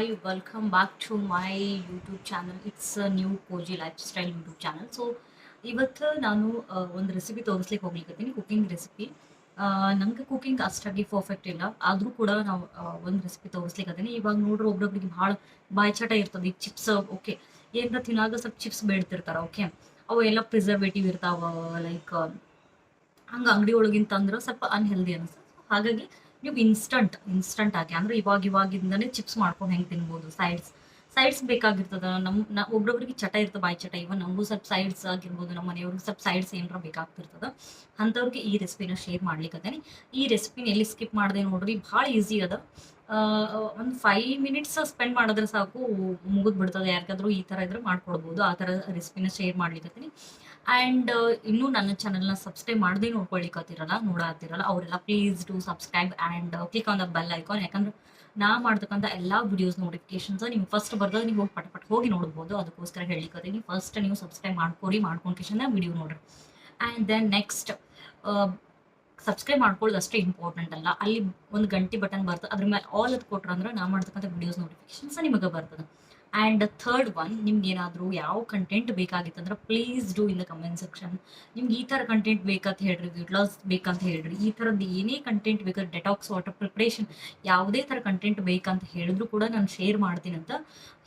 Hi, welcome back to my YouTube channel. It's a new Koji Lifestyle YouTube channel. So ಇವತ್ತು ನಾನು ಒಂದು recipe ತೋರಿಸ್ಲಿಕ್ಕೆ ಹೋಗ್ಲಿಕ್ಕತ್ತೀನಿ, cooking recipe. ನಂಗೆ cooking ಅಷ್ಟಾಗಿ perfect ಇಲ್ಲ, ಆದರೂ ಕೂಡ ನಾವು ಒಂದು ರೆಸಿಪಿ ತೋರಿಸ್ಲಿಕ್ಕತ್ತೀನಿ. ಇವಾಗ ನೋಡ್ರಿ, ಒಬ್ರೊಬ್ರಿಗೆ ಭಾಳ ಬಾಯ್ಚಟ ಇರ್ತದೆ. ಈ ಚಿಪ್ಸ್ ಓಕೆ, ಏನಾರ ತಿನ್ನಾಗ ಸ್ವಲ್ಪ ಚಿಪ್ಸ್ ಬೇಡ್ತಿರ್ತಾರ. ಓಕೆ, ಅವು ಎಲ್ಲ ಪ್ರಿಸರ್ವೇಟಿವ್ ಇರ್ತಾವ, ಲೈಕ್ ಹಂಗೆ ಅಂಗಡಿ ಒಳಗಿಂತ ಅಂದ್ರೆ ಸ್ವಲ್ಪ ಅನ್ಹೆಲ್ದಿ ಅನಿಸ್ತದೆ. ಹಾಗಾಗಿ ನೀವು ಇನ್ಸ್ಟಂಟ್ ಆಗಿ ಅಂದ್ರೆ ಇವಾಗಿಂದನೇ ಚಿಪ್ಸ್ ಮಾಡ್ಕೊಂಡು ಹೆಂಗೆ ತಿನ್ಬೋದು. ಸೈಡ್ಸ್ ಬೇಕಾಗಿರ್ತದ. ಒಬ್ರೊಬ್ರಿಗೆ ಚಟ ಇರ್ತದೆ, ಬಾಯಿ ಚಟ. ಇವನ್ ನಮಗೂ ಸ್ವಲ್ಪ ಸೈಡ್ಸ್ ಆಗಿರ್ಬೋದು, ನಮ್ಮ ಮನೆಯವ್ರಿಗೆ ಸ್ವಲ್ಪ ಸೈಡ್ಸ್ ಏನಾರ ಬೇಕಾಗ್ತಿರ್ತದ. ಅಂಥವ್ರಿಗೆ ಈ ರೆಸಿಪಿನ ಶೇರ್ ಮಾಡ್ಲಿಕ್ಕತ್ತೇನೆ. ಈ ರೆಸಿಪಿನ ಎಲ್ಲಿ ಸ್ಕಿಪ್ ಮಾಡಿದೆ ನೋಡ್ರಿ, ಭಾಳ ಈಸಿ ಅದ. ಒಂದು 5 ಮಿನಿಟ್ಸ್ ಸ್ಪೆಂಡ್ ಮಾಡಿದ್ರೆ ಸಾಕು, ಮುಗಿದ್ ಬಿಡ್ತದೆ. ಯಾರಿಗಾದ್ರೂ ಈ ಥರ ಇದ್ರೆ ಮಾಡ್ಕೊಡ್ಬೋದು. ಆ ಥರ ರೆಸಿಪಿನ ಶೇರ್ ಮಾಡ್ಲಿಕ್ಕತ್ತೀನಿ. ಆ್ಯಂಡ್ ಇನ್ನೂ ನನ್ನ ಚಾನಲ್ನ ಸಬ್ಸ್ಕ್ರೈಬ್ ಮಾಡದೆ ನೋಡಾತಿರಲ್ಲ ಅವರೆಲ್ಲ please do subscribe and click on the bell icon. ಯಾಕಂದ್ರೆ ನಾ ಮಾಡ್ತಕ್ಕಂಥ ಎಲ್ಲ ವಿಡಿಯೋಸ್ ನೋಟಿಫಿಕೇಶನ್ಸ್ ನಿಮ್ಗೆ ಫಸ್ಟ್ ಬರ್ತದೆ. ನೀವು ಹೋಗಿ ಪಟ್ ಹೋಗಿ ನೋಡ್ಬೋದು. ಅದಕ್ಕೋಸ್ಕರ ಹೇಳಿಕತ್ತೀನಿ, ಫಸ್ಟ್ ನೀವು ಸಬ್ಸ್ಕ್ರೈಬ್ ಮಾಡ್ಕೊಂಡು ವಿಡಿಯೋ ನೋಡ್ರಿ. ಆ್ಯಂಡ್ ದೆನ್ ನೆಕ್ಸ್ಟ್, ಸಬ್ಸ್ಕ್ರೈಬ್ ಮಾಡ್ಕೊಳ್ಳೋದು ಅಷ್ಟೇ ಇಂಪಾರ್ಟೆಂಟ್ ಅಲ್ಲ, ಅಲ್ಲಿ ಒಂದು ಗಂಟೆ ಬಟನ್ ಬರ್ತದೆ, ಅದ್ರ ಮೇಲೆ ಆಲ್ ಅದು ಕೊಟ್ರೆ ಅಂದ್ರೆ ನಾ ಮಾಡ್ತಕ್ಕಂಥ ವಿಡಿಯೋಸ್ ನೋಟಿಫಿಕೇಶನ್ಸ್ ನಿಮಗೆ ಬರ್ತದೆ. ಆ್ಯಂಡ್ ಥರ್ಡ್ ಒನ್, ನಿಮ್ಗೆ ಏನಾದರೂ ಯಾವ ಕಂಟೆಂಟ್ ಬೇಕಾಗಿತ್ತಂದ್ರೆ please do in the comment section. ನಿಮ್ಗೆ ಈ ಥರ ಕಂಟೆಂಟ್ ಬೇಕಂತ ಹೇಳ್ರಿ, ವೆಯ್ಟ್ ಲಾಸ್ ಬೇಕಂತ ಹೇಳ್ರಿ, ಈ ಥರದ್ದು ಏನೇ ಕಂಟೆಂಟ್ ಬೇಕಾದ್ರೆ, ಡೆಟಾಕ್ಸ್ ವಾಟರ್ ಪ್ರಿಪ್ರೇಷನ್, ಯಾವುದೇ ಥರ ಕಂಟೆಂಟ್ ಬೇಕಂತ ಹೇಳಿದ್ರು ಕೂಡ ನಾನು ಶೇರ್ ಮಾಡ್ತೀನಿ. ಅಂತ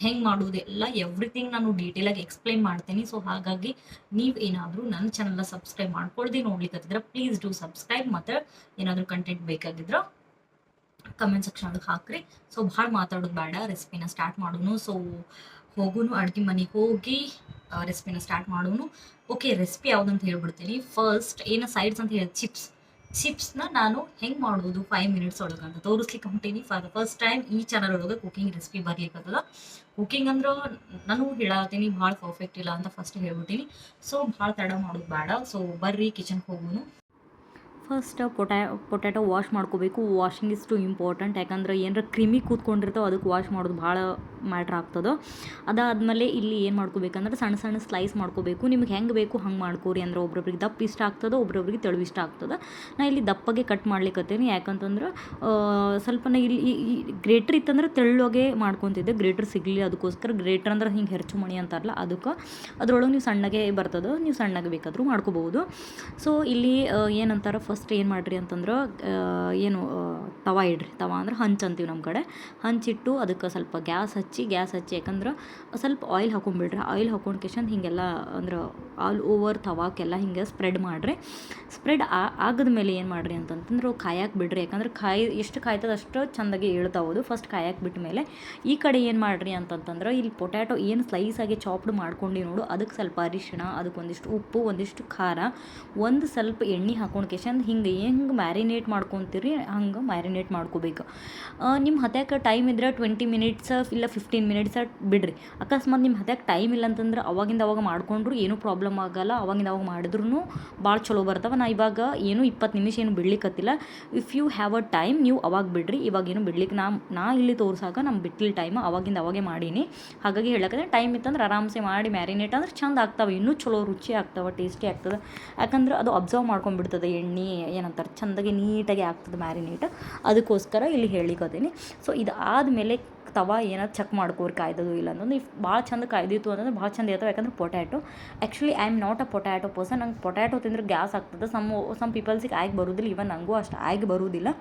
ಹೆಂಗೆ ಮಾಡೋದು ಎಲ್ಲ ಎವ್ರಿಥಿಂಗ್ ನಾನು ಡೀಟೇಲಾಗಿ ಎಕ್ಸ್ಪ್ಲೈನ್ ಮಾಡ್ತೀನಿ. ಸೊ ಹಾಗಾಗಿ ನೀವು ಏನಾದರೂ ನನ್ನ ಚಾನಲ್ನ ಸಬ್ಸ್ಕ್ರೈಬ್ ಮಾಡ್ಕೊಳ್ದೆ ನೋಡ್ಲಿಕ್ಕತ್ತಿದ್ರೆ ಪ್ಲೀಸ್ ಡೂ ಸಬ್ಸ್ಕ್ರೈಬ್. ಮತ್ತು ಏನಾದರೂ ಕಂಟೆಂಟ್ ಬೇಕಾಗಿದ್ರೆ ಕಮೆಂಟ್ ಸೆಕ್ಷನ್ ಹಾಕ್ರಿ. ಸೊ ಭಾಳ ಮಾತಾಡೋದು ಬೇಡ, ರೆಸಿಪಿನ ಸ್ಟಾರ್ಟ್ ಮಾಡೋನು. ಸೊ ಹೋಗೋನು ಅಡುಗೆ ಮನೆಗೆ ಹೋಗಿ ರೆಸಿಪಿನ ಸ್ಟಾರ್ಟ್ ಮಾಡೋನು. ಓಕೆ, ರೆಸಿಪಿ ಯಾವುದಂತ ಹೇಳ್ಬಿಡ್ತೀನಿ. ಫಸ್ಟ್ ಏನು ಸೈಡ್ಸ್ ಅಂತ ಹೇಳಿ, ಚಿಪ್ಸ್ನ ನಾನು ಹೆಂಗೆ ಮಾಡೋದು 5 ಮಿನಿಟ್ಸ್ ಒಳಗೆ ಅಂತ ತೋರಿಸ್ಲಿಕ್ಕೆ ಹೊಂಟೀನಿ. ಫಾರ್ ದ ಫಸ್ಟ್ ಟೈಮ್ ಈ ಚಾನಲ್ ಒಳಗೆ ಕುಕಿಂಗ್ ರೆಸಿಪಿ ಬರ್ಲಿಕ್ಕತ್ತದ. ಕುಕಿಂಗ್ ಅಂದ್ರೆ ನಾನು ಹೇಳತ್ತೀನಿ ಭಾಳ ಪರ್ಫೆಕ್ಟ್ ಇಲ್ಲ ಅಂತ ಫಸ್ಟ್ ಹೇಳ್ಬಿಟ್ಟಿನಿ. ಸೊ ಭಾಳ ತಡ ಮಾಡೋದು ಬೇಡ. ಸೊ ಬರ್ರಿ ಕಿಚನ್ಗೆ ಹೋಗೋನು. ಫಸ್ಟ್ ಪೊಟ್ಯಾಟೊ ವಾಶ್ ಮಾಡ್ಕೋಬೇಕು. Washing is too important. ಯಾಕಂದ್ರೆ ಏನಾರ ಕ್ರಿಮಿ ಕೂತ್ಕೊಂಡಿರ್ತಾವೆ, ಅದಕ್ಕೆ ವಾಶ್ ಮಾಡೋದು ಭಾಳ ಮ್ಯಾಟ್ರ್ ಆಗ್ತದೆ. ಅದಾದಮೇಲೆ ಇಲ್ಲಿ ಏನು ಮಾಡ್ಕೋಬೇಕಂದ್ರೆ ಸಣ್ಣ ಸಣ್ಣ ಸ್ಲೈಸ್ ಮಾಡ್ಕೋಬೇಕು. ನಿಮ್ಗೆ ಹೆಂಗೆ ಬೇಕು ಹಂಗೆ ಮಾಡ್ಕೋರಿ. ಅಂದ್ರೆ ಒಬ್ರೊಬ್ರಿಗೆ ದಪ್ಪ ಇಷ್ಟ ಆಗ್ತದೆ, ಒಬ್ರೊಬ್ರಿಗೆ ತೆಳು ಇಷ್ಟ ಆಗ್ತದೆ. ನಾ ಇಲ್ಲಿ ದಪ್ಪಗೆ ಕಟ್ ಮಾಡ್ಲಿಕ್ಕತ್ತೇನೆ. ಯಾಕಂತಂದ್ರೆ ಸ್ವಲ್ಪ ನಾ ಇಲ್ಲಿ ಈ ಗ್ರೇಟರ್ ಇತ್ತಂದ್ರೆ ತೆಳ್ಳಗೆ ಮಾಡ್ಕೊತಿದ್ದೆ. ಗ್ರೇಟರ್ ಸಿಗಲಿ, ಅದಕ್ಕೋಸ್ಕರ ಗ್ರೇಟರ್ ಅಂದ್ರೆ ಹಿಂಗೆ ಹೆರ್ಚು ಮಣಿ ಅಂತಾರಲ್ಲ, ಅದಕ್ಕೆ ಅದ್ರೊಳಗೆ ನೀವು ಸಣ್ಣಗೆ ಬರ್ತದೆ, ನೀವು ಸಣ್ಣಗೆ ಬೇಕಾದರೂ ಮಾಡ್ಕೋಬೋದು. ಸೊ ಇಲ್ಲಿ ಏನಂತಾರೆ, ಫಸ್ಟ್ ಏನು ಮಾಡಿರಿ ಅಂತಂದ್ರೆ ತವಾ ಇಡ್ರಿ. ತವಾ ಅಂದ್ರೆ ಹಂಚು ಅಂತೀವಿ ನಮ್ಮ ಕಡೆ. ಹಂಚಿಟ್ಟು ಅದಕ್ಕೆ ಸ್ವಲ್ಪ ಗ್ಯಾಸ್ ಹಚ್ಚಿ ಯಾಕಂದ್ರೆ ಸ್ವಲ್ಪ ಆಯಿಲ್ ಹಾಕೊಂಡ್ಬಿಡ್ರಿ. ಆಯಿಲ್ ಹಾಕೊಂಡ್ಕೇಶನ್ ಹಿಂಗೆಲ್ಲ ಅಂದ್ರೆ ಆಲ್ ಓವರ್ ತವಾಕೆಲ್ಲ ಹಿಂಗೆ ಸ್ಪ್ರೆಡ್ ಮಾಡಿರಿ. ಸ್ಪ್ರೆಡ್ ಆಗದ್ಮೇಲೆ ಏನು ಮಾಡಿರಿ ಅಂತಂತಂದ್ರೆ ಕಾಯಕ್ಕೆ ಬಿಡ್ರಿ. ಯಾಕಂದ್ರೆ ಎಷ್ಟು ಕಾಯ್ತದೆ ಅಷ್ಟು ಚೆಂದಾಗಿ ಹೇಳ್ತಾವುದು. ಫಸ್ಟ್ ಕಾಯಕ್ಕೆ ಬಿಟ್ಟ ಮೇಲೆ ಈ ಕಡೆ ಏನು ಮಾಡಿರಿ ಅಂತಂತಂದ್ರೆ, ಇಲ್ಲಿ ಪೊಟ್ಯಾಟೊ ಏನು ಸ್ಲೈಸಾಗಿ ಚಾಪ್ಡ್ ಮಾಡ್ಕೊಂಡು ನೋಡು, ಅದಕ್ಕೆ ಸ್ವಲ್ಪ ಅರಿಶಿಣ, ಅದಕ್ಕೆ ಒಂದಿಷ್ಟು ಉಪ್ಪು, ಒಂದಿಷ್ಟು ಖಾರ, ಒಂದು ಸ್ವಲ್ಪ ಎಣ್ಣೆ ಹಾಕೊಂಡ್ಕೇಶನ್ ಹಿಂಗೆ ಮ್ಯಾರಿನೇಟ್ ಮಾಡ್ಕೊತೀರಿ ಹಂಗೆ ಮ್ಯಾರಿನೇಟ್ ಮಾಡ್ಕೋಬೇಕು. ನಿಮ್ಮ ಹತ್ಯಾಕೆ ಟೈಮ್ ಇದ್ರೆ 20 ಮಿನಿಟ್ಸ್ ಇಲ್ಲ 15 ಮಿನಿಟ್ಸ್ ಬಿಡ್ರಿ. ಅಕಸ್ಮಾತ್ ನಿಮ್ಮ ಹತ್ಯಾಕೆ ಟೈಮ್ ಇಲ್ಲ ಅಂತಂದ್ರೆ ಅವಾಗಿಂದ ಅವಾಗ ಮಾಡ್ಕೊಂಡ್ರು ಏನೂ ಪ್ರಾಬ್ಲಮ್ ಆಗಲ್ಲ. ಅವಾಗಿಂದ ಅವಾಗ ಮಾಡಿದ್ರೂ ಭಾಳ ಚಲೋ ಬರ್ತವೆ. ನಾ ಇವಾಗ ಏನು 20 ನಿಮಿಷ ಏನು ಬಿಡ್ಲಿಕ್ಕತ್ತಿಲ್ಲ. If you have a time ನೀವು ಅವಾಗ ಬಿಡ್ರಿ. ಇವಾಗೇನು ಬಿಡ್ಲಿಕ್ಕೆ ನಾ ಇಲ್ಲಿ ತೋರ್ಸಾಕ ನಮ್ಮ ಬಿಟ್ಟಿಲ್ಲ ಟೈಮ್, ಅವಾಗಿಂದ ಅವಾಗೆ ಮಾಡೀನಿ. ಹಾಗಾಗಿ ಹೇಳಕ್ಕಂದ್ರೆ ಟೈಮ್ ಇತ್ತಂದ್ರೆ ಆರಾಮ್ಸೆ ಮಾಡಿ ಮ್ಯಾರಿನೇಟ್ ಅಂದ್ರೆ ಚಂದ ಆಗ್ತಾವೆ, ಇನ್ನೂ ಚಲೋ ರುಚಿ ಆಗ್ತಾವೆ, ಟೇಸ್ಟಿ ಆಗ್ತದೆ. ಯಾಕಂದ್ರೆ ಅದು ಅಬ್ಸರ್ವ್ ಮಾಡ್ಕೊಂಡ್ಬಿಡ್ತದೆ ಎಣ್ಣೆ, ಏನಂತಾರೆ ಚೆಂದಾಗಿ ನೀಟಾಗಿ ಆಗ್ತದೆ ಮ್ಯಾರಿನೇಟ್. ಅದಕ್ಕೋಸ್ಕರ ಇಲ್ಲಿ ಹೇಳಿಕತ್ತೀನಿ. ಸೊ ಇದು ಆದಮೇಲೆ ತವಾ ಏನಾದ್ರು ಚೆಕ್ ಮಾಡ್ಕೋರಿ ಕಾಯ್ದದು ಇಲ್ಲ ಅಂತಂದ್ರೆ. ಇಫ್ ಭಾಳ ಚಂದ ಕಾಯ್ದಿತ್ತು ಅಂತಂದ್ರೆ ಭಾಳ ಚಂದ ಇರ್ತವೆ. ಯಾಕಂದ್ರೆ potato actually I am not a potato person. ನಂಗೆ ಪೊಟ್ಯಾಟೊ ತಿಂದ್ರೆ ಗ್ಯಾಸ್ ಆಗ್ತದೆ. ಸಮ್ ಪೀಪಲ್ಸಿಗೆ ಆಗಿ ಬರೋದಿಲ್ಲ, ಇವನ್ ನನಗೂ ಅಷ್ಟು ಆಗಿ ಬರೋದಿಲ್ಲ.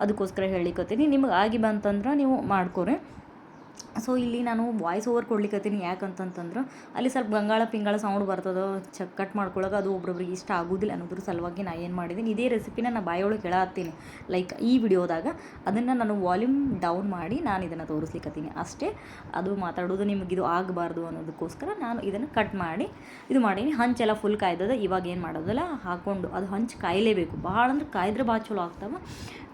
ಅದಕ್ಕೋಸ್ಕರ ಹೇಳಿಕತ್ತೀನಿ. ನಿಮಗೆ ಆಗಿ ಬಂತಂದ್ರೆ ನೀವು ಮಾಡ್ಕೋರಿ. ಸೊ ಇಲ್ಲಿ ನಾನು ವಾಯ್ಸ್ ಓವರ್ ಕೊಡ್ಲಿಕ್ಕತ್ತೀನಿ. ಯಾಕಂತಂತಂದ್ರೆ ಅಲ್ಲಿ ಸ್ವಲ್ಪ ಗಂಗಾಳ ಪಿಂಗಾಳ ಸೌಂಡ್ ಬರ್ತದೆ, ಕಟ್ ಮಾಡ್ಕೊಳ್ಳೋಕೆ ಅದು ಒಬ್ರೊಬ್ರಿಗೆ ಇಷ್ಟ ಆಗೋದಿಲ್ಲ ಅನ್ನೋದ್ರ ಸಲುವಾಗಿ ನಾನು ಏನು ಮಾಡಿದ್ದೀನಿ, ಇದೇ ರೆಸಿಪಿನ ನಾನು ಬಾಯೊಳಗೆ ಹೇಳತ್ತೀನಿ ಲೈಕ್ ಈ ವಿಡಿಯೋದಾಗ. ಅದನ್ನು ನಾನು ವಾಲ್ಯೂಮ್ ಡೌನ್ ಮಾಡಿ ನಾನು ಇದನ್ನು ತೋರಿಸ್ಲಿಕ್ಕತ್ತೀನಿ ಅಷ್ಟೇ. ಅದು ಮಾತಾಡೋದು ನಿಮಗಿದು ಆಗಬಾರ್ದು ಅನ್ನೋದಕ್ಕೋಸ್ಕರ ನಾನು ಇದನ್ನು ಕಟ್ ಮಾಡಿ ಇದು ಮಾಡೀನಿ. ಹಂಚೆಲ್ಲ ಫುಲ್ ಕಾಯ್ದದ. ಇವಾಗ ಏನು ಮಾಡೋದಲ್ಲ, ಹಾಕ್ಕೊಂಡು ಅದು ಹಂಚು ಕಾಯಲೇಬೇಕು. ಭಾಳ ಅಂದ್ರೆ ಕಾಯ್ದ್ರೆ ಭಾಳ ಚಲೋ ಆಗ್ತಾವೆ.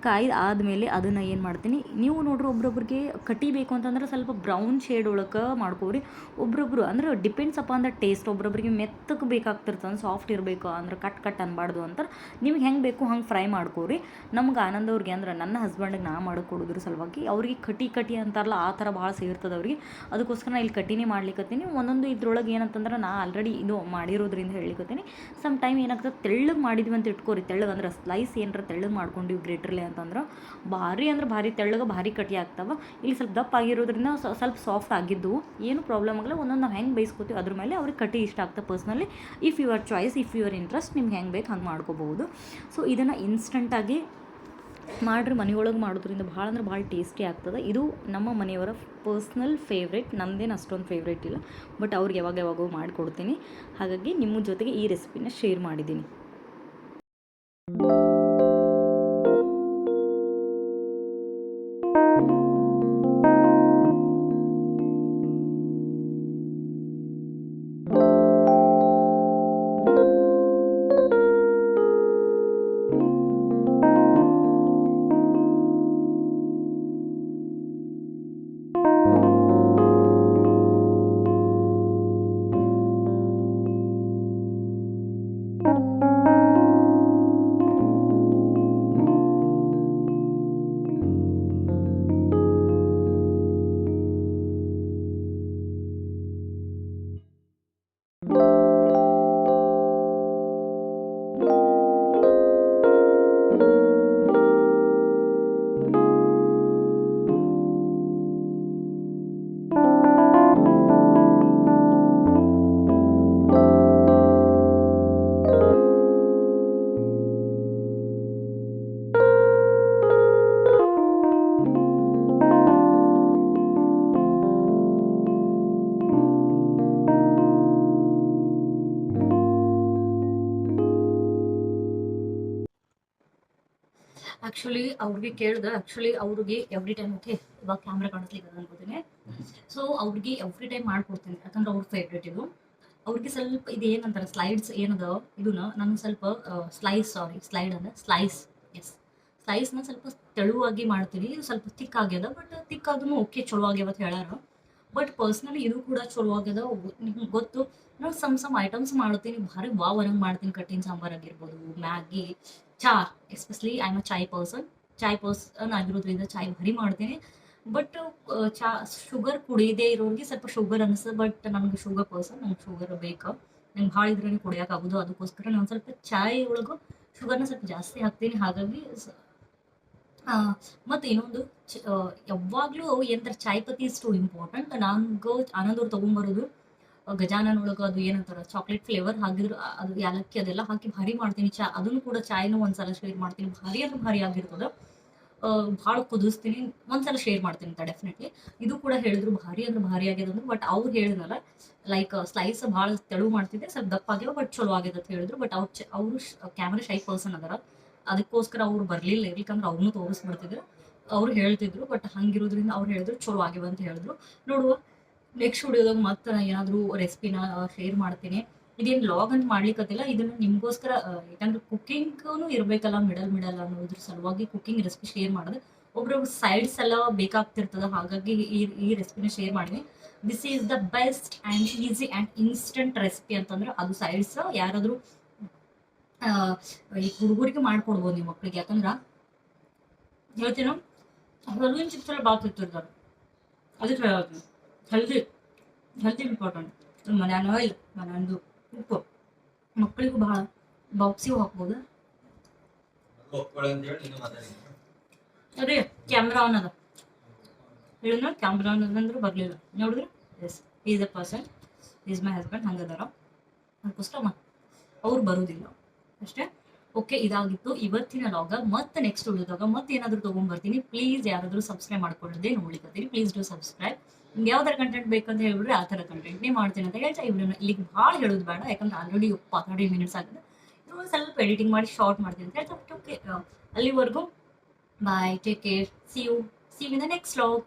ಕಾಯ್ದು ಆದಮೇಲೆ ಅದನ್ನು ಏನು ಮಾಡ್ತೀನಿ, ನೀವು ನೋಡ್ರಿ ಒಬ್ರೊಬ್ರಿಗೆ ಕಟ್ಟಿಬೇಕು ಅಂತಂದ್ರೆ ಸ್ವಲ್ಪ ಬ್ರೌನ್ ಶೇಡ್ ಒಳಗೆ ಮಾಡ್ಕೋರಿ. ಒಬ್ರೊಬ್ರು ಅಂದ್ರೆ ಡಿಪೆಂಡ್ಸ್ ಅಪಾನ್ ದ ಟೇಸ್ಟ್. ಒಬ್ರೊಬ್ರಿಗೆ ಮೆತ್ತಗೆ ಬೇಕಾಗ್ತಿರ್ತದೆ, ಸಾಫ್ಟ್ ಇರಬೇಕು ಅಂದ್ರೆ ಕಟ್ ಅನ್ಬಾರ್ದು ಅಂತಾರೆ. ನಿಮ್ಗೆ ಹೆಂಗೆ ಬೇಕು ಹಂಗೆ ಫ್ರೈ ಮಾಡ್ಕೋರಿ. ನಮ್ಗೆ ಆನಂದವ್ರಿಗೆ ಅಂದ್ರೆ ನನ್ನ ಹಸ್ಬೆಂಡಿಗೆ ನಾ ಮಾಡಿಕೊಡೋದ್ರ ಸಲುವಾಗಿ ಅವ್ರಿಗೆ ಕಟಿ ಅಂತಾರಲ್ಲ ಆ ಥರ ಭಾಳ ಸೇರ್ತದೆ ಅವ್ರಿಗೆ. ಅದಕ್ಕೋಸ್ಕರ ನಾ ಇಲ್ಲಿ ಕಟ್ಟಿನೇ ಮಾಡ್ಲಿಕ್ಕತ್ತೀನಿ. ಒಂದೊಂದು ಇದ್ರೊಳಗೆ ಏನಂತಂದ್ರೆ ನಾ ಆಲ್ರೆಡಿ ಇದು ಮಾಡಿರೋದ್ರಿಂದ ಹೇಳಿಕತ್ತೀನಿ. ಸಮ್ ಟೈಮ್ ಏನಾಗ್ತದೆ, ತೆಳ್ಳಗೆ ಮಾಡಿದ್ವಿ ಅಂತ ಇಟ್ಕೋರಿ. ತೆಳ್ಳಗೆ ಅಂದ್ರೆ ಸ್ಲೈಸ್ ಏನಾರ ತೆಳ್ಳಗೆ ಮಾಡ್ಕೊಂಡಿವಿ ಗ್ರೇಟ್ರಲ್ಲೇ ಅಂತಂದ್ರೆ ಭಾರಿ ಅಂದ್ರೆ ಭಾರಿ ತೆಳ್ಳಗೆ ಭಾರಿ ಕಟಿ ಆಗ್ತಾವೆ. ಇಲ್ಲಿ ಸ್ವಲ್ಪ ದಪ್ಪ ಆಗಿರೋದ್ರಿಂದ ಸ್ವಲ್ಪ ಸಾಫ್ಟ್ ಆಗಿದ್ದು ಏನು ಪ್ರಾಬ್ಲಮ್ ಆಗಲ್ಲ. ಒಂದೊಂದು ನಾವು ಹೆಂಗೆ ಬೇಯಿಸ್ಕೊತೀವಿ ಅದ್ರ ಮೇಲೆ ಅವ್ರಿಗೆ ಕಟಿ ಇಷ್ಟ ಆಗ್ತದೆ personally. If your choice, if your interest, ನಿಮ್ಗೆ ಹೆಂಗೆ ಬೇಕು ಹಂಗೆ ಮಾಡ್ಕೋಬೋದು. ಸೊ ಇದನ್ನು ಇನ್ಸ್ಟಂಟಾಗಿ ಮಾಡಿರಿ. ಮನೆಯೊಳಗೆ ಮಾಡೋದ್ರಿಂದ ಭಾಳ ಅಂದ್ರೆ ಭಾಳ ಟೇಸ್ಟಿ ಆಗ್ತದೆ. ಇದು ನಮ್ಮ ಮನೆಯವರ ಪರ್ಸ್ನಲ್ ಫೇವ್ರೇಟ್, ನಮ್ಮದೇನು ಅಷ್ಟೊಂದು ಫೇವ್ರೇಟ್ ಇಲ್ಲ, ಬಟ್ ಅವ್ರಿಗೆ ಯಾವಾಗೋ ಮಾಡಿಕೊಡ್ತೀನಿ. ಹಾಗಾಗಿ ನಿಮ್ಮ ಜೊತೆಗೆ ಈ ರೆಸಿಪಿನ ಶೇರ್ ಮಾಡಿದ್ದೀನಿ. ಆ್ಯಕ್ಚುಲಿ ಅವ್ರಿಗೆ ಕೇಳಿದೆ. ಆ್ಯಕ್ಚುಲಿ ಅವ್ರಿಗೆ ಎವ್ರಿ ಟೈಮ್ ಓಕೆ ಇವಾಗ ಕ್ಯಾಮ್ರಾ ಕಾಣಿಸ್ಲಿಕ್ಕೆ ಅನ್ಕೋತೀನಿ. ಸೊ ಅವ್ರಿಗೆ ಎವ್ರಿ ಟೈಮ್ ಮಾಡ್ಕೊಡ್ತೀನಿ, ಯಾಕಂದ್ರೆ ಅವ್ರ ಫೇವ್ರೇಟ್ ಇದು. ಅವ್ರಿಗೆ ಸ್ವಲ್ಪ ಇದು ಏನಂತಾರೆ ಸ್ಲೈಡ್ಸ್ ಏನದ ಇದನ್ನ ನಾನು ಸ್ವಲ್ಪ ಸ್ಲೈಡ್ ಅಂದರೆ ಎಸ್ ಸ್ಲೈಸ್ನ ಸ್ವಲ್ಪ ತೆಳುವಾಗಿ ಮಾಡ್ತೀನಿ. ಇದು ಸ್ವಲ್ಪ ತಿಕ್ ಆಗ್ಯದ, ಬಟ್ ತಿಕ್ ಆದ್ರೂ ಓಕೆ ಚಲೋ ಆಗ್ಯಾವ ಅಂತ ಹೇಳ್ಯಾರ. ಬಟ್ ಪರ್ಸ್ನಲಿ ಇದು ಕೂಡ ಚಲೋ ಆಗ್ಯದ. ನಿಮ್ಗೆ ಗೊತ್ತು, ನಾನು ಸಮ್ ಐಟಮ್ಸ್ ಮಾಡ್ತೀನಿ, ಭಾರಿ ವಾವ್ ಅನ್ನಂಗೆ ಮಾಡ್ತೀನಿ. ಕಟ್ಟಿನ ಸಾಂಬಾರ್ ಆಗಿರ್ಬೋದು, ಮ್ಯಾಗಿ, ಚಾ. Especially I am a chai person ಆಗಿರೋದ್ರಿಂದ ಚಾಯ್ ಭಾರಿ ಮಾಡ್ತೀನಿ. ಬಟ್ ಚಾ ಶುಗರ್ ಕುಡಿಯದೇ ಇರೋರಿಗೆ ಸ್ವಲ್ಪ ಶುಗರ್ ಅನಿಸ್ತದೆ. ಬಟ್ ನನಗೆ ಶುಗರ್ ಪರ್ಸನ್, ನಂಗೆ ಶುಗರ್ ಬೇಕು. ನಂಗೆ ಭಾಳ ಇದ್ರೇ ಕುಡಿಯೋಕ್ಕಾಗೋದು. ಅದಕ್ಕೋಸ್ಕರ ನಾನು ಸ್ವಲ್ಪ ಚಾಯ್ ಒಳಗೂ ಶುಗರ್ನ ಸ್ವಲ್ಪ ಜಾಸ್ತಿ ಹಾಕ್ತೀನಿ. ಹಾಗಾಗಿ ಮತ್ತು ಇನ್ನೊಂದು ಯಾವಾಗಲೂ ಏನಂತಾರೆ ಚಾಯ್ ಪತ್ತಿ ಇಸ್ ಟು ಇಂಪಾರ್ಟೆಂಟ್. ನಂಗೆ ಆನಂದವ್ರು ತೊಗೊಂಬರೋದು ಗಜಾನನ್ ಒಳಗೆ ಅದು ಏನಂತಾರೆ ಚಾಕ್ಲೇಟ್ ಫ್ಲೇವರ್ ಹಾಕಿದ್ರು, ಅದು ಯಾಲಕ್ಕಿ ಅದೆಲ್ಲ ಹಾಕಿ ಭಾರಿ ಮಾಡ್ತೀನಿ. ಅದನ್ನು ಕೂಡ ಚಾಯ್ನೂ ಒಂದ್ಸಲ ಶೇರ್ ಮಾಡ್ತೀನಿ. ಭಾರಿ ಅಂದ್ರೆ ಭಾರಿ ಆಗಿರ್ತದೆ. ಭಾಳ ಕುದಿಸ್ತೀನಿ, ಒಂದ್ಸಲ ಶೇರ್ ಮಾಡ್ತೀನಿ ಅಂತ ಡೆಫಿನೆಟ್ಲಿ. ಇದು ಕೂಡ ಹೇಳಿದ್ರು ಭಾರಿ ಅಂದ್ರೆ ಭಾರಿ ಆಗ್ಯದಂದ್ರೆ. ಬಟ್ ಅವ್ರು ಹೇಳಿದ್ನಲ್ಲ ಲೈಕ್ ಸ್ಲೈಸ್ ಭಾಳ ತೆಳು ಮಾಡ್ತಿದ್ದೆ, ಸ್ವಲ್ಪ ದಪ್ಪ ಆಗ್ಯಾವ, ಬಟ್ ಚಲೋ ಆಗ್ಯದ ಅಂತ ಹೇಳಿದ್ರು. ಬಟ್ ಅವರು ಕ್ಯಾಮ್ರಾ ಶೈ ಪರ್ಸನ್ ಅದಾರ, ಅದಕ್ಕೋಸ್ಕರ ಅವ್ರು ಬರಲಿಲ್ಲ. ಇರ್ಲಿಕ್ಕಂದ್ರೆ ಅವ್ರನ್ನೂ ತೋರಿಸ್ಬಿಡ್ತಿದ್ರು. ಅವ್ರು ಹೇಳ್ತಿದ್ರು, ಬಟ್ ಹಂಗಿರೋದ್ರಿಂದ ಅವ್ರು ಹೇಳಿದ್ರು ಚಲೋ ಆಗ್ಯಾವ ಅಂತ ಹೇಳಿದ್ರು. ನೋಡುವ ನೆಕ್ಸ್ಟ್ ವಿಡಿಯೋದಾಗ ಮತ್ತೆ ಏನಾದರೂ ರೆಸಿಪಿನ ಶೇರ್ ಮಾಡ್ತೀನಿ. ಇದೇನು ಲಾಗ್ ಅಂತ ಮಾಡ್ಲಿಕ್ಕತ್ತಿಲ್ಲ, ಇದನ್ನು ನಿಮಗೋಸ್ಕರ, ಯಾಕಂದ್ರೆ ಕುಕ್ಕಿಂಗೂ ಇರಬೇಕಲ್ಲ ಮಿಡಲ್ ಅನ್ನೋದ್ರ ಸಲುವಾಗಿ ಕುಕ್ಕಿಂಗ್ ರೆಸಿಪಿ ಶೇರ್ ಮಾಡಿದೆ. ಒಬ್ರೊಬ್ರು ಸೈಡ್ಸ್ ಎಲ್ಲ ಬೇಕಾಗ್ತಿರ್ತದೆ, ಹಾಗಾಗಿ ಈ ರೆಸಿಪಿನ ಶೇರ್ ಮಾಡಿದೆ. This is the best and easy and instant recipe ಅಂತಂದ್ರೆ ಅದು ಸೈಡ್ಸ್ ಯಾರಾದರೂ ಈ ಹುಡುಗರಿಗೆ ಮಾಡ್ಕೊಡ್ಬೋದು ನಿಮ್ಮ ಮಕ್ಕಳಿಗೆ. ಯಾಕಂದ್ರೆ ಹೇಳ್ತೀನೋ ಹಲವಿನ ಚಿಪ್ಸ್ ಎಲ್ಲ ಭಾಳ ತಿಂತಿರ್ತಾರೆ, ಅದಕ್ಕೆ ಹೇಳ್ತೀನಿ ಹೆಲ್ತಿ ಇಂಪಾರ್ಟೆಂಟ್. ಮನ್ಯಾನ ಆಯಿಲ್, ಮನೆಯಂದು ಉಪ್ಪು, ಮಕ್ಕಳಿಗೂ ಭಾಳ ಬಾಕ್ಸಿಗೆ ಹಾಕ್ಬೋದು. ಅದೇ ಕ್ಯಾಮ್ರಾ ಆನ್ ಅದ ಹೇಳಿದ್ನ, ಕ್ಯಾಮ್ರಾ ಆನ್ ಅದಂದ್ರೆ ಬರಲಿಲ್ಲ ನೋಡಿದ್ರೆ. Yes is a person, is my husband, ಹಂಗದಾರ. ಅದಕ್ಕೋಸ್ಕರ ಅವ್ರು ಬರೋದಿಲ್ಲ ಅಷ್ಟೇ. ಓಕೆ, ಇದಾಗಿತ್ತು ಇವತ್ತಿನ ಲಾಗ. ಮತ್ತೆ ನೆಕ್ಸ್ಟ್ ಉಳಿದಾಗ ಮತ್ತೆ ಏನಾದರೂ ತೊಗೊಂಡ್ಬರ್ತೀನಿ. ಪ್ಲೀಸ್ ಯಾರಾದರೂ ಸಬ್ಸ್ಕ್ರೈಬ್ ಮಾಡ್ಕೊಳ್ಳೋದೇ ನೋಡ್ಲಿಕ್ಕತ್ತೀರಿ, ಪ್ಲೀಸ್ ಡೂ ಸಬ್ಸ್ಕ್ರೈಬ್. ನಿಮ್ಗೆ ಯಾವ ಥರ ಕಂಟೆಂಟ್ ಬೇಕಂತ ಹೇಳಿದ್ರೆ ಆ ಥರ ಕಂಟೆಂಟ್ನೇ ಮಾಡ್ತೀನಿ ಅಂತ ಹೇಳ್ತಾ ಇವ್ರನ್ನ ಇಲ್ಲಿಗೆ ಭಾಳ ಹೇಳೋದು ಬೇಡ, ಯಾಕಂದ್ರೆ ಆಲ್ರೆಡಿ 30 ಮಿನಿಟ್ಸ್ ಆಗಿದೆ. ಇವಾಗ ಸ್ವಲ್ಪ ಎಡಿಟಿಂಗ್ ಮಾಡಿ ಶಾರ್ಟ್ ಮಾಡ್ತೀನಿ ಅಂತ ಹೇಳ್ತಾ ಓಕೆ. ಅಲ್ಲಿವರೆಗೂ bye, take care, see you in the next log.